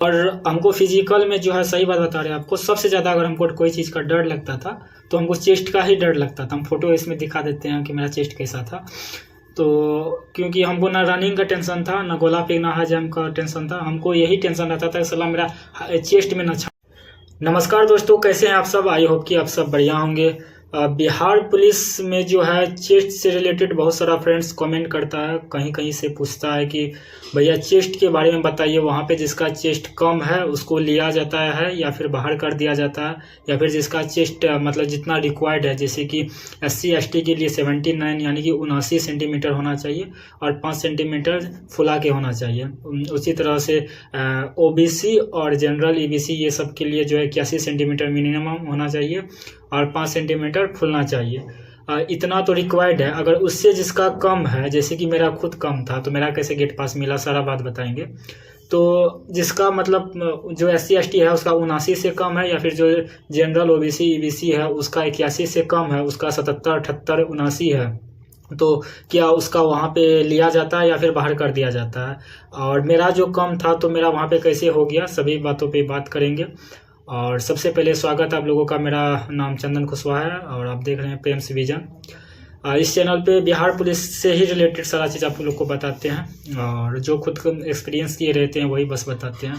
और हमको फिजिकल में जो है सही बात बता रहे हैं आपको, सबसे ज़्यादा अगर हमको कोई चीज़ का डर लगता था तो हमको चेस्ट का ही डर लगता था। हम फोटो इसमें दिखा देते हैं कि मेरा चेस्ट कैसा था। तो क्योंकि हमको ना रनिंग का टेंशन था, ना गोला फेंक, ना हाई जंप का टेंशन था, हमको यही टेंशन रहता था साला मेरा चेस्ट में ना। नमस्कार दोस्तों, कैसे हैं आप सब? आई होप कि आप सब बढ़िया होंगे। बिहार पुलिस में जो है चेस्ट से रिलेटेड बहुत सारा फ्रेंड्स कमेंट करता है, कहीं कहीं से पूछता है कि भैया चेस्ट के बारे में बताइए। वहाँ पे जिसका चेस्ट कम है उसको लिया जाता है या फिर बाहर कर दिया जाता है, या फिर जिसका चेस्ट मतलब जितना रिक्वायर्ड है, जैसे कि SC ST के लिए 79 यानी कि 79 सेंटीमीटर होना चाहिए और 5 सेंटीमीटर फुला के होना चाहिए। उसी तरह से OBC और जनरल EBC ये सब के लिए जो है 81 सेंटीमीटर मिनिमम होना चाहिए और 5 सेंटीमीटर फुलना चाहिए। इतना तो रिक्वायर्ड है। अगर उससे जिसका कम है, जैसे कि मेरा खुद कम था, तो मेरा कैसे गेट पास मिला सारा बात बताएंगे। तो जिसका मतलब जो SC ST है उसका 79 से कम है, या फिर जो जनरल OBC EBC है उसका 81 से कम है, उसका 77 78 79 है, तो क्या उसका वहाँ पे लिया जाता है या फिर बाहर कर दिया जाता है। और मेरा जो कम था तो मेरा वहाँ पे कैसे हो गया, सभी बातों पे बात करेंगे। और सबसे पहले स्वागत आप लोगों का, मेरा नाम चंदन कुशवाहा है और आप देख रहे हैं प्रेम्स विजन। इस चैनल पे बिहार पुलिस से ही रिलेटेड सारा चीज़ आप लोग को बताते हैं, और जो खुद एक्सपीरियंस किए रहते हैं वही बस बताते हैं।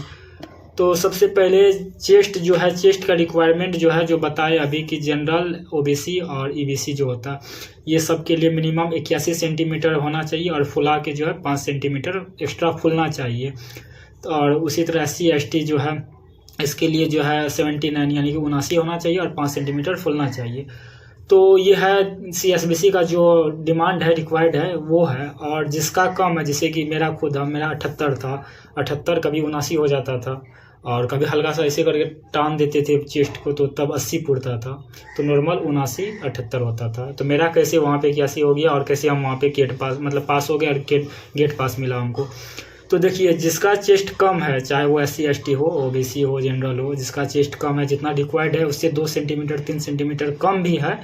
तो सबसे पहले चेस्ट जो है, चेस्ट का रिक्वायरमेंट जो है, जो बताए अभी कि जनरल OBC और EBC जो होता है ये सब के लिए मिनिमम 81 सेंटीमीटर होना चाहिए और फुला के जो है 5 सेंटीमीटर एक्स्ट्रा फुलना चाहिए। और उसी तरह SC ST जो है इसके लिए जो है 79 यानी कि 79 होना चाहिए और 5 सेंटीमीटर फुलना चाहिए। तो ये है CSBC का जो डिमांड है, रिक्वायर्ड है वो है। और जिसका कम है, जैसे कि मेरा खुद है, मेरा 78 था, 78 कभी 79 हो जाता था, और कभी हल्का सा ऐसे करके टान देते थे चेस्ट को तो तब 80 पुड़ता था, तो नॉर्मल 79 78 होता था। तो मेरा कैसे वहाँ पे 81 हो गया और कैसे हम वहाँ पे गेट पास मतलब पास हो गया और गेट पास मिला हमको। तो देखिए, जिसका चेस्ट कम है, चाहे वो SC ST हो, OBC हो, जनरल हो, जिसका चेस्ट कम है, जितना रिक्वायर्ड है उससे 2 सेंटीमीटर 3 सेंटीमीटर कम भी है,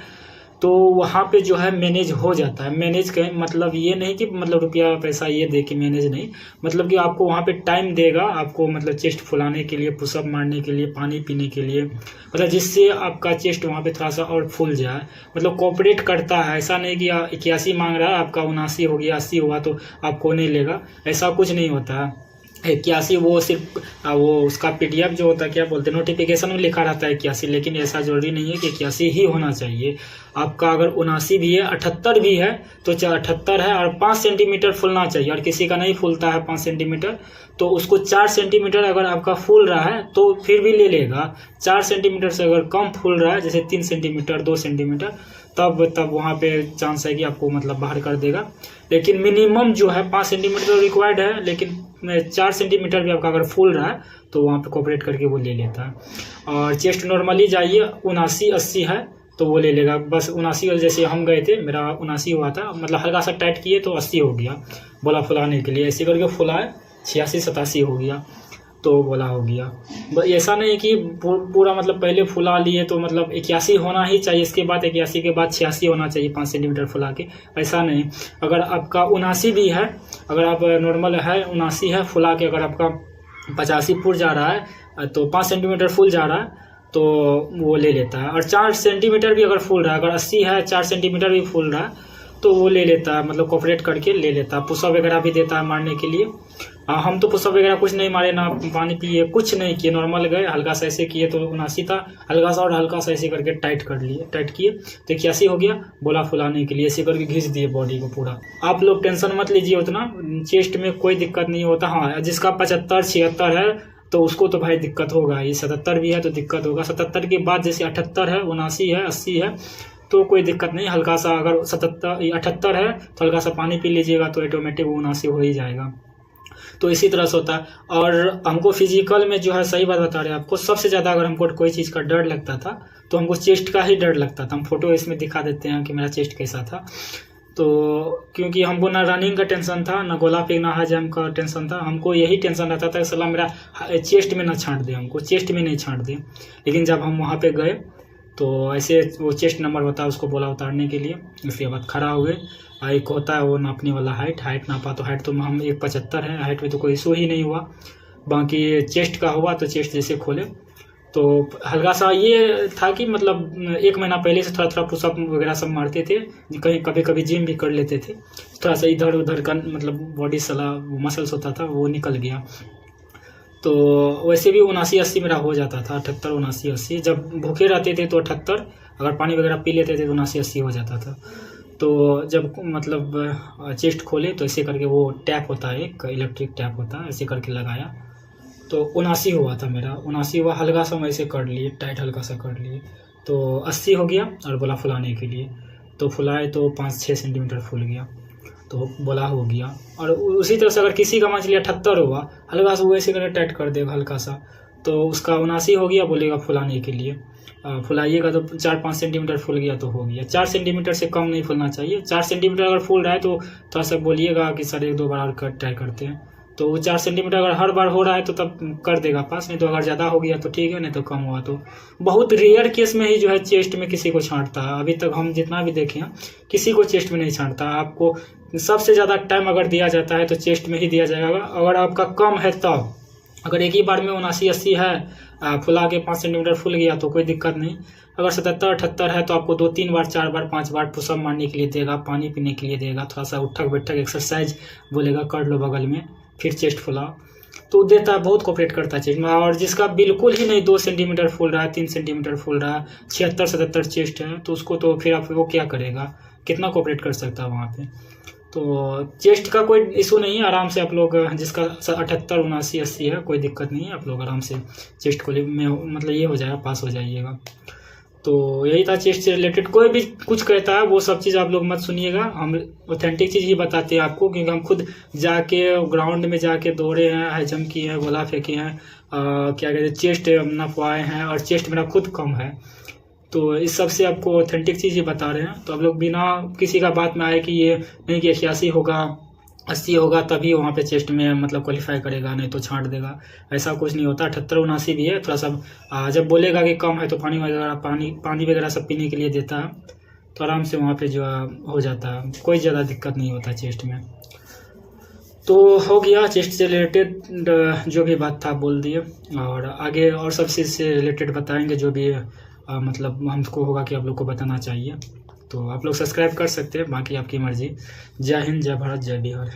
तो वहाँ पे जो है मैनेज हो जाता है। मैनेज का मतलब ये नहीं कि मतलब रुपया पैसा ये दे के मैनेज नहीं, मतलब कि आपको वहाँ पे टाइम देगा आपको, मतलब चेस्ट फुलाने के लिए, पुशअप मारने के लिए, पानी पीने के लिए, मतलब जिससे आपका चेस्ट वहाँ पे थोड़ा सा और फूल जाए, मतलब कोऑपरेट करता है। ऐसा नहीं कि 81 मांग रहा है, आपका 79 हो गया, 80 हुआ तो आपको नहीं लेगा, ऐसा कुछ नहीं होता है। 81 वो सिर्फ वो उसका PDF जो होता है, क्या बोलते हैं, नोटिफिकेशन में लिखा रहता है 81, लेकिन ऐसा जरूरी नहीं है कि 81 ही होना चाहिए। आपका अगर 79 भी है, 78 भी है, तो 78 है और 5 सेंटीमीटर फूलना चाहिए। और किसी का नहीं फूलता है 5 सेंटीमीटर, तो उसको 4 सेंटीमीटर अगर आपका फूल रहा है तो फिर भी ले लेगा। 4 सेंटीमीटर से अगर कम फूल रहा है, जैसे 3 सेंटीमीटर 2 सेंटीमीटर, तब वहाँ पे चांस है कि आपको मतलब बाहर कर देगा। लेकिन मिनिमम जो है 5 सेंटीमीटर रिक्वायर्ड है, लेकिन 4 सेंटीमीटर भी आपका अगर फूल रहा है तो वहाँ पे कोऑपरेट करके वो ले लेता है। और चेस्ट नॉर्मली जाइए 79 80 है तो वो ले लेगा बस 79। जैसे हम गए थे, मेरा 79 हुआ था, मतलब हल्का सा टाइट किए तो 80 हो गया, बोला फुलाने के लिए, ऐसे करके फुलाए 86 87 हो गया, तो बोला हो गया। ऐसा नहीं कि पूरा मतलब पहले फुला लिए तो मतलब 81 होना ही चाहिए, इसके बाद 81 के बाद 86 होना चाहिए 5 सेंटीमीटर फुला के, ऐसा नहीं। अगर आपका 79 भी है, अगर आप नॉर्मल है 79 है, फुला के अगर आपका 85 फुल जा रहा है तो 5 सेंटीमीटर फुल जा रहा है तो वो ले लेता है। और 4 सेंटीमीटर भी अगर फुल रहा है, अगर 80 है 4 सेंटीमीटर भी फुल रहा है तो वो ले लेता है, मतलब कोऑपरेट करके ले लेता है। पुशअप वगैरह भी देता है मारने के लिए। हम तो पुशअप वगैरह कुछ नहीं मारे, ना पानी पिए, कुछ नहीं किए, नॉर्मल गए, हल्का सा ऐसे किए तो 79 था, हल्का सा और हल्का सा ऐसे करके टाइट किए तो 81 हो गया, बोला फुलाने के लिए, ऐसे करके घिंच दिए बॉडी को पूरा। आप लोग टेंशन मत लीजिए उतना, चेस्ट में कोई दिक्कत नहीं होता। हाँ, जिसका 75 76 है तो उसको तो भाई दिक्कत होगा, ये 77 भी है तो दिक्कत होगा। 77 के बाद जैसे 78 है 79 है 80 है तो कोई दिक्कत नहीं, हल्का सा अगर 78 है तो हल्का सा पानी पी लीजिएगा तो ऑटोमेटिक 79 हो ही जाएगा। तो इसी तरह से होता है। और हमको फिजिकल में जो है सही बात बता रहे हैं आपको, सबसे ज़्यादा अगर हमको कोई चीज़ का डर लगता था तो हमको चेस्ट का ही डर लगता था। हम फोटो इसमें दिखा देते हैं कि मेरा चेस्ट कैसा था। तो क्योंकि हमको ना रनिंग का टेंशन था, ना गोला फेंक, ना हाई जंप का टेंशन था, हमको यही टेंशन रहता था कि साला मेरा चेस्ट में ना छांट दे, हमको चेस्ट में नहीं छांट दे। लेकिन जब हम वहाँ पे गए तो ऐसे वो चेस्ट नंबर होता है, उसको बोला उतारने के लिए, उसके बाद खड़ा हुए। एक होता है वो नापने वाला हाइट नापा, तो हाइट तो हम 1.75 है, हाइट में तो कोई इशू ही नहीं हुआ। बाकी चेस्ट का हुआ तो चेस्ट जैसे खोले तो हल्का सा ये था कि मतलब 1 महीना पहले से थोड़ा थोड़ा पुशअप वगैरह सब मारते थे, कहीं कभी कभी जिम भी कर लेते थे, थोड़ा सा इधर उधर का मतलब बॉडी सला मसल्स होता था वो निकल गया। तो वैसे भी 79-80 मेरा हो जाता था, 78-79-80। जब भूखे रहते थे तो 78, अगर पानी वगैरह पी लेते थे तो 79-80 हो जाता था। तो जब मतलब चेस्ट खोले तो ऐसे करके वो टैप होता है, एक इलेक्ट्रिक टैप होता है, ऐसे करके लगाया तो 79 हुआ था मेरा। 79 हुआ, हल्का सा मैं ऐसे कर लिए, टाइट हल्का सा कर लिए तो 80 हो गया। और बोला फुलाने के लिए, तो फुलाए तो 5-6 सेंटीमीटर फूल गया, तो बोला हो गया। और उसी तरह से अगर किसी का मान चलिए 78 हुआ, हल्का सा वो ऐसे करके टाइट कर देगा हल्का सा, तो उसका 79 हो गया, बोलेगा फुलाने के लिए। फुलाइएगा तो 4-5 सेंटीमीटर फूल गया तो हो गया। 4 सेंटीमीटर से कम नहीं फूलना चाहिए। 4 सेंटीमीटर अगर फूल रहा है तो थोड़ा सा बोलिएगा कि सर 1-2 बार और ट्राई करते हैं। तो वो 4 सेंटीमीटर अगर हर बार हो रहा है तो तब कर देगा पास, नहीं तो अगर ज़्यादा हो गया तो ठीक है, नहीं तो कम हुआ तो। बहुत रेयर केस में ही जो है चेस्ट में किसी को छांटता है। अभी तक हम जितना भी देखे हैं किसी को चेस्ट में नहीं छांटता। आपको सबसे ज़्यादा टाइम अगर दिया जाता है तो चेस्ट में ही दिया जाएगा। अगर आपका कम है तब, अगर एक ही बार में 79-80 है, फुला के 5 सेंटीमीटर फूल गया तो कोई दिक्कत नहीं। अगर 77-78 है तो आपको 2-3 बार 4 बार 5 बार पुशअप मारने के लिए देगा, पानी पीने के लिए देगा, थोड़ा सा उठक बैठक एक्सरसाइज बोलेगा कर लो बगल में, फिर चेस्ट फुला तो देता है, बहुत कोऑपरेट करता है चेस्ट में। और जिसका बिल्कुल ही नहीं 2 सेंटीमीटर फूल रहा है, 3 सेंटीमीटर फूल रहा है, 76-77 चेस्ट है, तो उसको तो फिर आप वो क्या करेगा, कितना कोऑपरेट कर सकता है वहाँ पे। तो चेस्ट का कोई इशू नहीं है, आराम से आप लोग जिसका 78-79-80 है कोई दिक्कत नहीं है, आप लोग आराम से चेस्ट को में मतलब ये हो जाएगा, पास हो जाइएगा। तो यही था चेस्ट से रिलेटेड। कोई भी कुछ कहता है वो सब चीज़ आप लोग मत सुनिएगा, हम ऑथेंटिक चीज़ ही बताते हैं आपको, क्योंकि हम खुद जाके ग्राउंड में जाके दौड़े हैं, हाई जंप किए हैं, गोला फेंके हैं, क्या कहते हैं चेस्ट नपवाए हैं, और चेस्ट मेरा खुद कम है। तो इस सब से आपको ऑथेंटिक चीज़ ही बता रहे हैं। तो आप लोग बिना किसी का बात में आए कि ये नहीं कि 81 होगा 80 होगा तभी वहाँ पे चेस्ट में मतलब क्वालिफाई करेगा, नहीं तो छांट देगा, ऐसा कुछ नहीं होता। 78-79 भी है, थोड़ा सा जब बोलेगा कि कम है तो पानी वगैरह सब पीने के लिए देता है, तो आराम से वहाँ पे जो हो जाता है, कोई ज़्यादा दिक्कत नहीं होता चेस्ट में। तो हो गया चेस्ट से रिलेटेड जो भी बात था बोल दिए, और आगे और सब चीज़ से रिलेटेड बताएंगे जो भी मतलब हमको होगा कि आप लोग को बताना चाहिए। तो आप लोग सब्सक्राइब कर सकते हैं, बाकी आपकी मर्ज़ी। जय हिंद, जय भारत, जय बिहार।